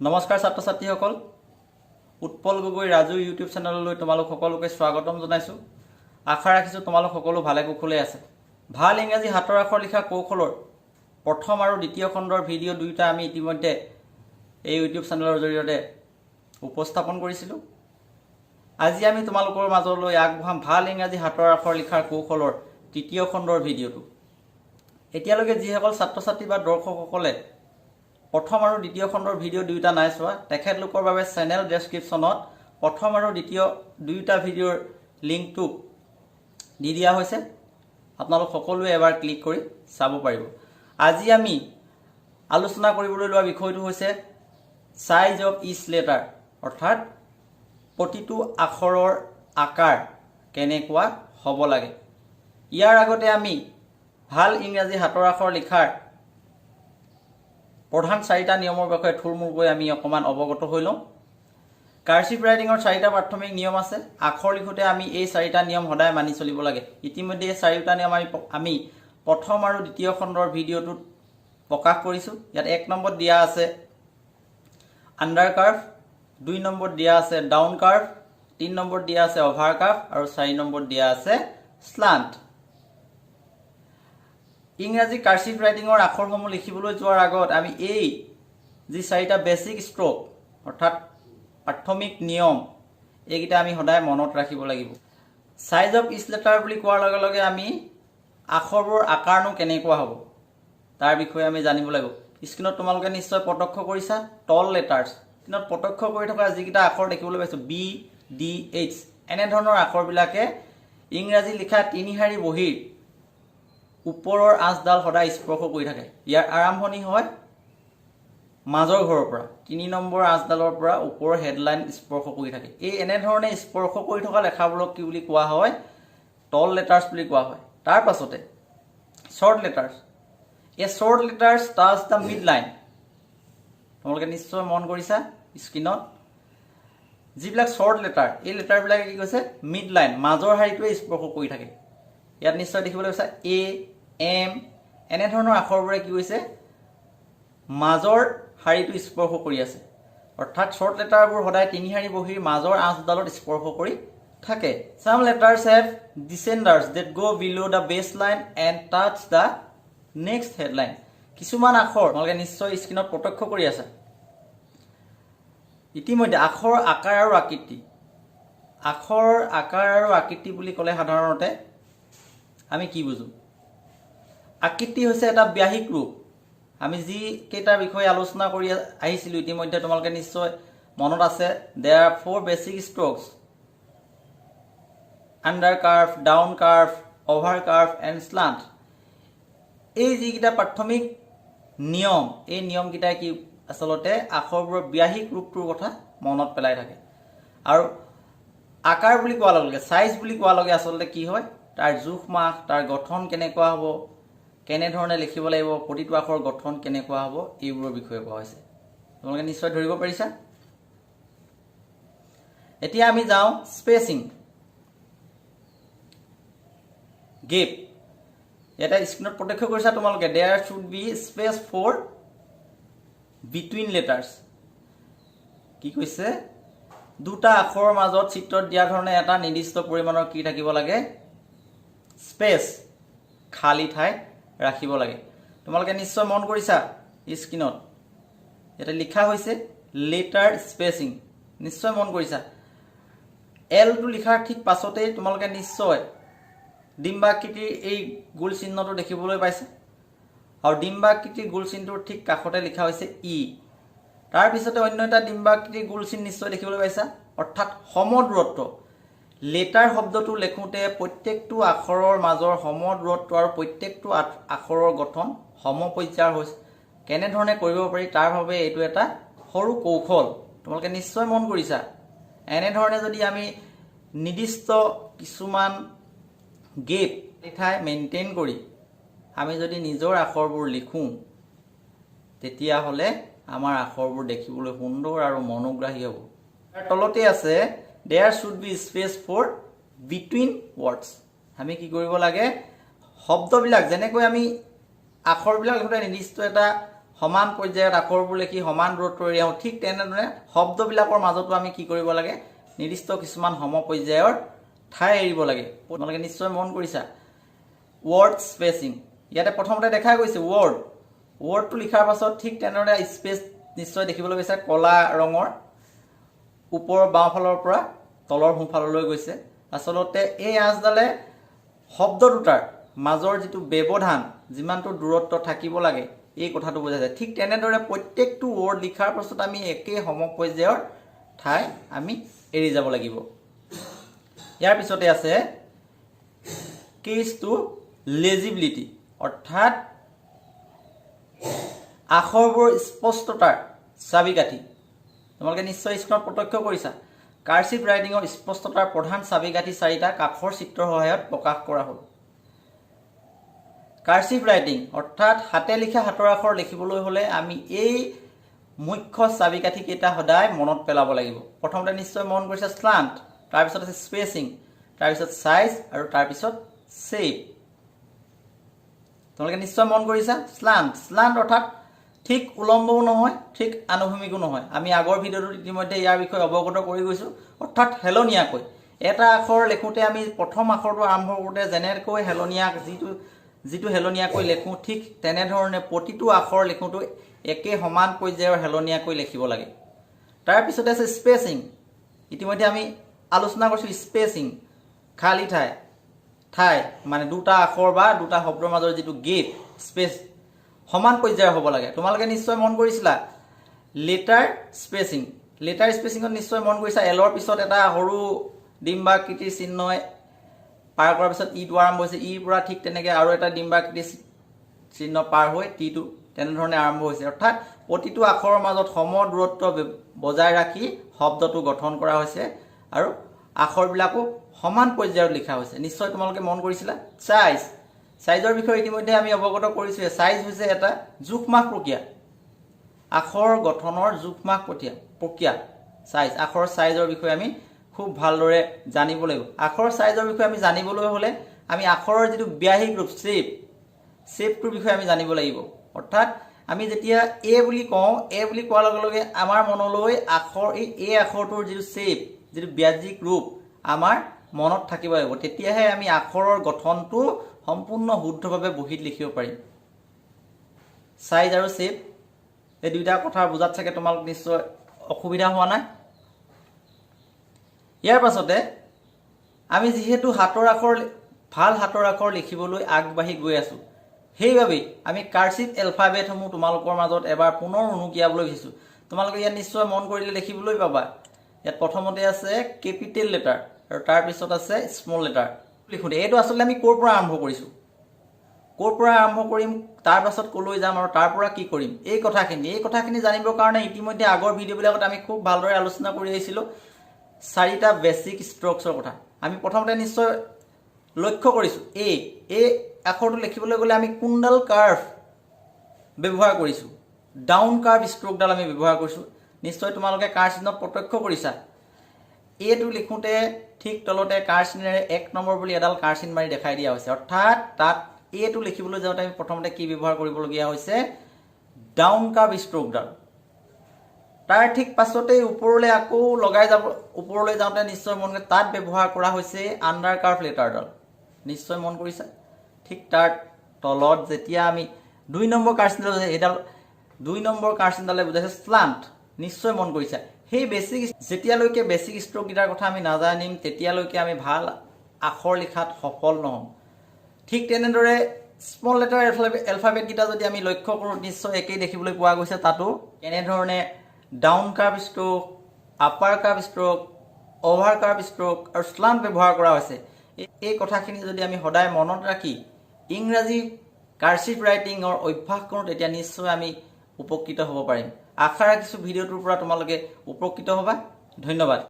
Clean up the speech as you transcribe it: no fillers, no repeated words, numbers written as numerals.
নমস্কাৰ ছাত্ৰ ছাত্ৰীসকল উৎপল গগৈ ৰাজু ইউটিউব চেনেললৈ তোমালোক সকলোকে স্বাগতম জনাইছোঁ। আশা ৰাখিছোঁ তোমালোক সকলো ভালে কুশলে আছে। ভাল ইংৰাজী হাতৰ আখৰ লিখা কৌশলৰ প্ৰথম আৰু দ্বিতীয় খণ্ডৰ ভিডিঅ' দুয়োটা আমি ইতিমধ্যে এই ইউটিউব চেনেলৰ জৰিয়তে উপস্থাপন কৰিছিলোঁ। আজি আমি তোমালোকৰ মাজলৈ আগবঢ়াম ভাল ইংৰাজী হাতৰ আখৰ লিখাৰ কৌশলৰ তৃতীয় খণ্ডৰ ভিডিঅ'টো। এতিয়ালৈকে যিসকল ছাত্ৰ ছাত্ৰী বা দৰ্শকসকলে প্ৰথম আৰু দ্বিতীয় খণ্ডৰ ভিডিঅ' দুয়োটা নাই চোৱা, তেখেতলোকৰ বাবে চেনেল ডেছক্ৰিপশ্যনত প্ৰথম আৰু দ্বিতীয় দুয়োটা ভিডিঅ'ৰ লিংকটো দি দিয়া হৈছে। আপোনালোক সকলোৱে এবাৰ ক্লিক কৰি চাব পাৰিব। আজি আমি আলোচনা কৰিবলৈ লোৱা বিষয়টো হৈছে চাইজ অফ ইচ লেটাৰ, অৰ্থাৎ প্ৰতিটো আখৰৰ আকাৰ কেনেকুৱা হ'ব লাগে। ইয়াৰ আগতে আমি ভাল ইংৰাজী হাতৰ আখৰ লিখাৰ প্ৰধান চাৰিটা নিয়মৰ বিষয়ে থুলমূলকৈ আমি অকণমান অৱগত হৈ লওঁ। কাৰ্চিভ ৰাইটিঙৰ চাৰিটা প্ৰাথমিক নিয়ম আছে। আখৰ লিখোঁতে আমি এই চাৰিটা নিয়ম সদায় মানি চলিব লাগে। ইতিমধ্যে এই চাৰিটা নিয়ম আমি প্ৰথম আৰু দ্বিতীয় খণ্ডৰ ভিডিঅ'টোত প্ৰকাশ কৰিছোঁ। ইয়াত 1 নম্বৰত দিয়া আছে আণ্ডাৰ কাৰ্ভ, 2 নম্বৰত দিয়া আছে ডাউন কাৰ্ভ, 3 নম্বৰত দিয়া আছে অভাৰ কাৰ্ভ আৰু 4 নম্বৰত দিয়া আছে স্লান্ট। ইংৰাজী কাৰ্চিভ ৰাইটিঙৰ আখৰসমূহ লিখিবলৈ যোৱাৰ আগত আমি এই যি চাৰিটা বেছিক ষ্ট্ৰক অৰ্থাৎ প্ৰাথমিক নিয়ম এইকেইটা আমি সদায় মনত ৰাখিব লাগিব। চাইজ অফ ইচ লেটাৰ বুলি কোৱাৰ লগে লগে আমি আখৰবোৰৰ আকাৰনো কেনেকুৱা হ'ব তাৰ বিষয়ে আমি জানিব লাগিব। স্ক্ৰীণত তোমালোকে নিশ্চয় প্ৰত্যক্ষ কৰিছা টল লেটাৰ্ছ। স্ক্ৰীণত প্ৰত্যক্ষ কৰি থকা যিকেইটা আখৰ দেখিবলৈ পাইছোঁ BDH, এনেধৰণৰ আখৰবিলাকে ইংৰাজী লিখা 3 শাৰী বহীৰ ওপৰৰ আঁচডাল সদায় স্পৰ্শ কৰি থাকে। ইয়াৰ আৰম্ভণি হয় মাজৰ ঘৰৰ পৰা, 3 নম্বৰ আঁচডালৰ পৰা ওপৰৰ হেডলাইন স্পৰ্শ কৰি থাকে। এই এনেধৰণে স্পৰ্শ কৰি থকা লেখাবোৰক কি বুলি কোৱা হয়? টল লেটাৰ্ছ বুলি কোৱা হয়। তাৰ পাছতে শ্বৰ্ট লেটাৰ্ছ। এই short letters touch the mid line. তোমালোকে নিশ্চয় মন কৰিছা স্ক্ৰীণত যিবিলাক শ্বৰ্ট লেটাৰ, এই লেটাৰবিলাকে কি কৈছে? মিড লাইন, মাজৰ শাৰীটোৱে স্পৰ্শ কৰি থাকে। ইয়াত নিশ্চয় দেখিবলৈ পাইছা AM, এনেধৰণৰ আখৰবোৰে কি হৈছে? মাজৰ শাৰীটো স্পৰ্শ কৰি আছে। অৰ্থাৎ শ্বৰ্ট লেটাৰবোৰ সদায় 3 শাৰী বহীৰ মাজৰ আঁচডালত স্পৰ্শ কৰি থাকে। Some letters have descenders that go below the baseline and touch the next headline. কিছুমান আখৰ তোমালোকে নিশ্চয় স্ক্ৰীণত প্ৰত্যক্ষ কৰি আছা। ইতিমধ্যে আখৰ আকাৰ আৰু আকৃতি। আখৰ আকাৰ আৰু আকৃতি বুলি ক'লে সাধাৰণতে আমি কি বুজো? আকৃতি হৈছে এটা ব্যাহিক ৰূপ। আমি যি কেইটাৰ বিষয়ে আলোচনা কৰি আহিছিলোঁ ইতিমধ্যে তোমালোকে নিশ্চয় মনত আছে। There are 4 basic strokes: under curve, down curve, over curve and slant. এই যিকেইটা প্ৰাথমিক নিয়ম, এই নিয়মকেইটাই কি আচলতে আখৰবোৰৰ ব্যাহিক ৰূপটোৰ কথা মনত পেলাই থাকে। আৰু আকাৰ বুলি কোৱাৰ লগে লগে, চাইজ বুলি কোৱাৰ লগে আচলতে কি হয়? তাৰ জোখ মাখ, তাৰ গঠন কেনেকুৱা হ'ব, কেনেধৰণে লিখিব লাগিব, প্ৰতিটো আখৰৰ গঠন কেনেকুৱা হ'ব, এইবোৰৰ বিষয়ে কোৱা হৈছে। তোমালোকে নিশ্চয় ধৰিব পাৰিছা। এতিয়া আমি যাওঁ স্পেচিং, গেপ। এটা স্ক্ৰীণত প্ৰত্যক্ষ কৰিছা তোমালোকে there should be space for between letters. কি কৈছে? দুটা আখৰৰ মাজত চিত্ৰত দিয়া ধৰণে এটা নিৰ্দিষ্ট পৰিমাণৰ কি থাকিব লাগে? স্পেচ, খালী ঠাই ৰাখিব লাগে। তোমালোকে নিশ্চয় মন কৰিছা স্ক্ৰীণত ইয়াতে লিখা হৈছে লেটাৰ স্পেচিং। নিশ্চয় মন কৰিছা। এলটো লিখাৰ ঠিক পাছতেই তোমালোকে নিশ্চয় ডিম্বাকৃতিৰ এই গোল চিহ্নটো দেখিবলৈ পাইছে। আৰু ডিম্বাকৃতিৰ গোল চিহ্নটোৰ ঠিক কাষতে লিখা হৈছে ই। তাৰপিছতে অন্য এটা ডিম্বাকৃতিৰ গোল চিহ্ন নিশ্চয় দেখিবলৈ পাইছা, অৰ্থাৎ সমদূৰত্ব। লেটাৰ শব্দটো লেখোঁতে প্ৰত্যেকটো আখৰৰ মাজৰ সমদূৰত্ব আৰু প্ৰত্যেকটো আখৰৰ গঠন সমপৰ্যায়ৰ হৈছে। কেনেধৰণে কৰিব পাৰি তাৰ বাবে এইটো এটা সৰু কৌশল। তোমালোকে নিশ্চয় মন কৰিছা। এনেধৰণে যদি আমি নিৰ্দিষ্ট কিছুমান গেপ ঠাই মেইনটেইন কৰি আমি যদি নিজৰ আখৰবোৰ লিখোঁ, তেতিয়াহ'লে আমাৰ আখৰবোৰ দেখিবলৈ সুন্দৰ আৰু মনোগ্ৰাহী হ'ব। তাৰ তলতে আছে there should be space for between words. আমি কি কৰিব লাগে? শব্দবিলাক যেনেকৈ আমি আখৰবিলাক লিখোঁতে নিৰ্দিষ্ট এটা সমান পৰ্যায়ত আখৰবোৰ লিখি সমান দূৰত্ব এৰিয়াও ঠিক তেনেদৰে শব্দবিলাকৰ মাজতো আমি কি কৰিব লাগে নিৰ্দিষ্ট কিছুমান সমপৰ্যায়ৰ ঠাই এৰিব লাগে তোমালোকে নিশ্চয় মন কৰিছা ৱৰ্ড স্পেচিং ইয়াতে প্ৰথমতে দেখা গৈছে ৱৰ্ডটো লিখাৰ পাছত ঠিক তেনেদৰে স্পেচ নিশ্চয় দেখিবলৈ পাইছা কলা ৰঙৰ ওপৰৰ বাওঁফালৰ পৰা তলৰ সোঁফাললৈ গৈছে আচলতে এই আঁচডালে শব্দ দুটাৰ মাজৰ যিটো ব্যৱধান যিমানটো দূৰত্ব থাকিব লাগে এই কথাটো বুজাইছে ঠিক তেনেদৰে প্ৰত্যেকটো ৱৰ্ড লিখাৰ পাছত আমি একে সমপৰ্যায়ৰ ঠাই আমি এৰি যাব লাগিব ইয়াৰ পিছতে আছে কেজ টু লেজিবিলিটি অৰ্থাৎ আখৰবোৰ স্পষ্টতাৰ চাবিকাঠি তোমালোকে নিশ্চয় স্ক্ৰীনত প্ৰত্যক্ষ কৰিছা কাৰ্চিভ ৰাইটিঙৰ স্পষ্টতাৰ প্ৰধান চাবিকাঠি চাৰিটা কাষৰ চিত্ৰৰ সহায়ত প্ৰকাশ কৰা হ'ল কাৰ্চিভ ৰাইটিং অৰ্থাৎ হাতে লিখা হাতৰ আখৰ লিখিবলৈ হ'লে আমি এই মুখ্য চাবিকাঠি কেইটা সদায় মনত পেলাব লাগিব প্ৰথমতে নিশ্চয় মন কৰিছা স্লান্ট তাৰপিছত আছে স্পেচিং তাৰপিছত সাইজ আৰু তাৰপিছত শেপ তোমালোকে নিশ্চয় মন কৰিছা স্লান্ট অৰ্থাৎ ঠিক উলম্বও নহয় ঠিক আনুভূমিকো নহয় আমি আগৰ ভিডিঅ'টোত ইতিমধ্যে ইয়াৰ বিষয়ে অৱগত কৰি গৈছোঁ অৰ্থাৎ হেলনীয়াকৈ এটা আখৰ লিখোঁতে আমি প্ৰথম আখৰটো আৰম্ভ কৰোঁতে যেনেকৈ হেলনীয়া যিটো হেলনীয়াকৈ লিখোঁ ঠিক তেনেধৰণে প্ৰতিটো আখৰ লিখোঁতে একে সমান পৰ্যায়ৰ হেলনীয়াকৈ লিখিব লাগে তাৰপিছতে আছে স্পেচিং ইতিমধ্যে আমি আলোচনা কৰিছোঁ স্পেচিং খালী ঠাই মানে দুটা আখৰ বা দুটা শব্দৰ মাজৰ যিটো গেপ স্পেচ সমান পৰ্যায়ৰ হ'ব লাগে তোমালোকে নিশ্চয় মন কৰিছিলা লেটাৰ স্পেচিঙত নিশ্চয় মন কৰিছা এলৰ পিছত এটা সৰু ডিম্বাকৃতিৰ চিহ্নই পাৰ কৰাৰ পিছত ইটো আৰম্ভ হৈছে ইৰ পৰা ঠিক তেনেকৈ আৰু এটা ডিম্বাকৃতিৰ চিহ্ন পাৰ হৈ টিটো তেনেধৰণে আৰম্ভ হৈছে অৰ্থাৎ প্ৰতিটো আখৰৰ মাজত সম দূৰত্ব বজাই ৰাখি শব্দটো গঠন কৰা হৈছে আৰু আখৰবিলাকো সমান পৰ্যায়ত লিখা হৈছে নিশ্চয় তোমালোকে মন কৰিছিলা সাইজৰ বিষয়ে ইতিমধ্যে আমি অৱগত কৰিছোঁ সাইজ হৈছে এটা জোখমাখ প্ৰক্ৰিয়া আখৰ গঠনৰ জোখমাখ প্ৰক্ৰিয়া সাইজ আখৰৰ সাইজৰ বিষয়ে আমি খুব ভালদৰে জানিব লাগিব আখৰৰ সাইজৰ বিষয়ে আমি জানিবলৈ হ'লে আমি আখৰৰ যিটো ব্যাহিক ৰূপ শেপটোৰ বিষয়ে আমি জানিব লাগিব অৰ্থাৎ আমি যেতিয়া এ বুলি কোৱাৰ লগে লগে আমাৰ মনলৈ এই আখৰটোৰ যিটো শেপ যিটো ব্যাজিক ৰূপ আমাৰ মনত থাকিব লাগিব তেতিয়াহে আমি আখৰৰ গঠনটো সম্পূৰ্ণ শুদ্ধভাৱে বহীত লিখিব পাৰিম সাইজ আৰু শেপ এই দুইটা কথা বুজাত চাগে তোমালোক নিশ্চয় অসুবিধা হোৱা নাই ইয়াৰ পাছতে আমি যিহেতু ভাল হাতৰ আখৰ লিখিবলৈ আগবাঢ়ি গৈ আছোঁ সেইবাবে আমি কাৰ্চিভ এলফাবেটসমূহ তোমালোকৰ মাজত এবাৰ পুনৰ উনুকিয়াবলৈ বিচাৰিছোঁ তোমালোকে ইয়াত নিশ্চয় মন কৰিলে দেখিবলৈ পাবা ইয়াত প্ৰথমতে আছে কেপিটেল লেটাৰ আৰু তাৰপিছত আছে স্মল লেটাৰ লিখোঁতে এইটো আচলতে আমি ক'ৰ পৰা আৰম্ভ কৰিম তাৰ পাছত ক'লৈ যাম আৰু তাৰ পৰা কি কৰিম এই কথাখিনি জানিবৰ কাৰণে ইতিমধ্যে আগৰ ভিডিঅ'বিলাকত আমি খুব ভালদৰে আলোচনা কৰি আহিছিলোঁ চাৰিটা বেছিক ষ্ট্ৰকছৰ কথা আমি প্ৰথমতে নিশ্চয় লক্ষ্য কৰিছোঁ এই আখৰটো লিখিবলৈ গ'লে আমি কোনডাল কাৰ্ভ ব্যৱহাৰ কৰিছোঁ ডাউন কাৰ্ভ ষ্ট্ৰকডাল আমি ব্যৱহাৰ কৰিছোঁ নিশ্চয় তোমালোকে কাৰ চিহ্নত প্ৰত্যক্ষ কৰিছা এইটো লিখোঁতে ঠিক তলতে কাৰ চিহ্নেৰে 1 নম্বৰ বুলি এডাল কাৰ চিহ্ন মাৰি দেখাই দিয়া হৈছে অৰ্থাৎ তাত এইটো লিখিবলৈ যাওঁতে আমি প্ৰথমতে কি ব্যৱহাৰ কৰিবলগীয়া হৈছে ডাউন কাৰ্ভ ষ্ট্ৰকডাল তাৰ ঠিক পাছতে ওপৰলৈ আকৌ ওপৰলৈ যাওঁতে নিশ্চয় মন কৰে তাত ব্যৱহাৰ কৰা হৈছে আণ্ডাৰ কাৰ্ভ লেটাৰডাল নিশ্চয় মন কৰিছা ঠিক তাৰ তলত যেতিয়া আমি 2 নম্বৰ কাৰ চিহ্নডাল এইডাল 2 নম্বৰ কাৰ চিহ্নডালে বুজাইছে স্লান্ট নিশ্চয় মন কৰিছা সেই যেতিয়ালৈকে বেছিক ষ্ট্ৰককেইটাৰ কথা আমি নাজানিম তেতিয়ালৈকে আমি ভাল আখৰ লিখাত সফল নহ'ম ঠিক তেনেদৰে স্মল লেটাৰ এলফাবেটকেইটা যদি আমি লক্ষ্য কৰোঁ নিশ্চয় একেই দেখিবলৈ পোৱা গৈছে তাতো এনেধৰণে down curve stroke upper curve stroke over curve stroke আৰু স্লান্ট ব্যৱহাৰ কৰা হৈছে এই কথাখিনি যদি আমি সদায় মনত ৰাখি ইংৰাজী কাৰ্চিভ ৰাইটিঙৰ অভ্যাস কৰোঁ তেতিয়া নিশ্চয় আমি উপকৃত হ'ব পাৰিম আশা ৰাখিছোঁ ভিডিঅ'টোৰ পৰা তোমালোকে উপকৃত হ'বা ধন্যবাদ